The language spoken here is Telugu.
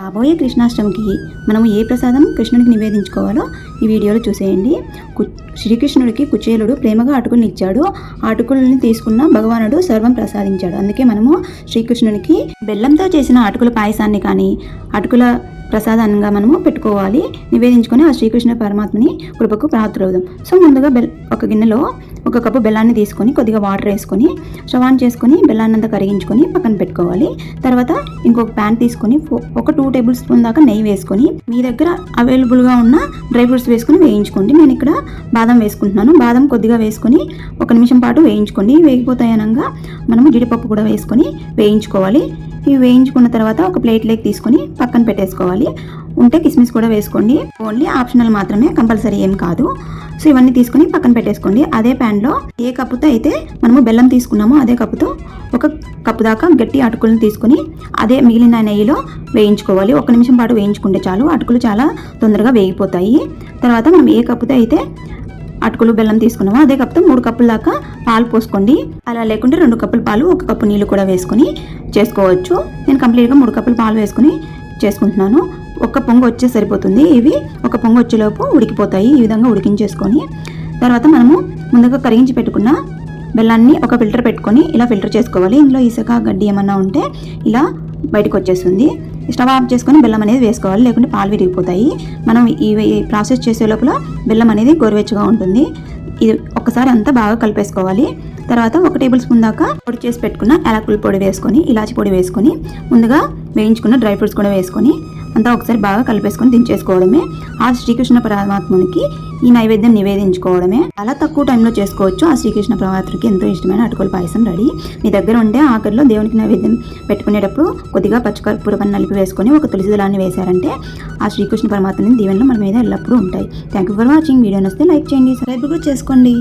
రాబోయే కృష్ణాష్టమికి మనము ఏ ప్రసాదం కృష్ణుడికి నివేదించుకోవాలో ఈ వీడియోలో చూసేయండి. శ్రీకృష్ణుడికి కుచేలుడు ప్రేమగా అటుకుల్ని ఇచ్చాడు. ఆ అటుకుల్ని తీసుకున్న భగవానుడు సర్వం ప్రసాదించాడు. అందుకే మనము శ్రీకృష్ణునికి బెల్లంతో చేసిన అటుకుల పాయసాన్ని కానీ అటుకుల ప్రసాదంగా మనము పెట్టుకోవాలి. నివేదించుకొని ఆ శ్రీకృష్ణ పరమాత్మని కృపకు పాత్రవుదాం. సో ముందుగా ఒక గిన్నెలో 1 కప్పు బెల్లాన్ని తీసుకొని కొద్దిగా వాటర్ వేసుకొని స్టవ్ ఆన్ చేసుకొని బెల్లాన్ని అంతా కరిగించుకొని పక్కన పెట్టుకోవాలి. తర్వాత ఇంకొక ప్యాన్ తీసుకొని ఒక 2 టేబుల్ స్పూన్ దాకా నెయ్యి వేసుకొని మీ దగ్గర అవైలబుల్గా ఉన్న డ్రై ఫ్రూట్స్ వేసుకొని వేయించుకోండి. నేను ఇక్కడ బాదం వేసుకుంటున్నాను. బాదం కొద్దిగా వేసుకొని 1 నిమిషం పాటు వేయించుకోండి. వేగిపోతాయనగా మనము జీడిపప్పు కూడా వేసుకొని వేయించుకోవాలి. ఇవి వేయించుకున్న తర్వాత ఒక ప్లేట్లోకి తీసుకొని పక్కన పెట్టేసుకోవాలి. ఉంటే కిస్మిస్ కూడా వేసుకోండి. ఓన్లీ ఆప్షనల్ మాత్రమే, కంపల్సరీ ఏం కాదు. సో ఇవన్నీ తీసుకొని పక్కన పెట్టేసుకోండి. అదే ప్యాన్లో ఏ కప్పుతో అయితే మనము బెల్లం తీసుకున్నామో అదే కప్పుతో 1 కప్పు దాకా గట్టి అటుకులను తీసుకొని అదే మిగిలిన నెయ్యిలో వేయించుకోవాలి. 1 నిమిషం పాటు వేయించుకుంటే చాలు. అటుకులు చాలా తొందరగా వేగిపోతాయి. తర్వాత మనం ఏ కప్పుతో అయితే అటుకులు బెల్లం తీసుకున్నామో అదే కప్పుతో 3 కప్పుల దాకా పాలు పోసుకోండి. అలా లేకుంటే 2 కప్పుల పాలు 1 కప్పు నీళ్ళు కూడా వేసుకొని చేసుకోవచ్చు. నేను కంప్లీట్గా 3 కప్పుల పాలు వేసుకొని చేసుకుంటున్నాను. 1 పొంగు వచ్చే సరిపోతుంది. ఇవి 1 పొంగు వచ్చేలోపు ఉడికిపోతాయి. ఈ విధంగా ఉడికించేసుకొని తర్వాత మనము ముందుగా కరిగించి పెట్టుకున్న బెల్లాన్ని ఒక ఫిల్టర్ పెట్టుకొని ఇలా ఫిల్టర్ చేసుకోవాలి. ఇందులో ఇసుక గడ్డి ఏమన్నా ఉంటే ఇలా బయటకు వచ్చేస్తుంది. స్టవ్ ఆఫ్ చేసుకొని బెల్లం అనేది వేసుకోవాలి, లేకుంటే పాలు విరిగిపోతాయి. మనం ఈ ప్రాసెస్ చేసే లోపల బెల్లం అనేది గోరువెచ్చగా ఉంటుంది. ఇది ఒకసారి అంతా బాగా కలిపేసుకోవాలి. తర్వాత 1 టేబుల్ స్పూన్ దాకా పొడి చేసి పెట్టుకున్న యాలకుల పొడి వేసుకొని ఇలాచి పొడి వేసుకొని ముందుగా వేయించుకున్న డ్రై ఫ్రూట్స్ కూడా వేసుకొని అంతా ఒకసారి బాగా కలిపేసుకొని దించేసుకోవడమే. ఆ శ్రీకృష్ణ పరమాత్మునికి ఈ నైవేద్యం నివేదించుకోవడమే. చాలా తక్కువ టైంలో చేసుకోవచ్చు. ఆ శ్రీకృష్ణ పరమాత్మకి ఎంతో ఇష్టమైన అటుకుల పాయసం రెడీ. మీ దగ్గర ఉంటే ఆఖరిలో దేవునికి నైవేద్యం పెట్టుకునేటప్పుడు కొద్దిగా పచ్చికర్పూరం నలిపి వేసుకొని ఒక తులసి దళాన్ని వేశారంటే ఆ శ్రీకృష్ణ పరమాత్మని దీవెనలు మన మీద ఎల్లప్పుడూ ఉంటాయి. Thank you for watching. Video నచ్చితే లైక్ చేయండి, సబ్స్క్రైబ్ కూడా చేసుకోండి.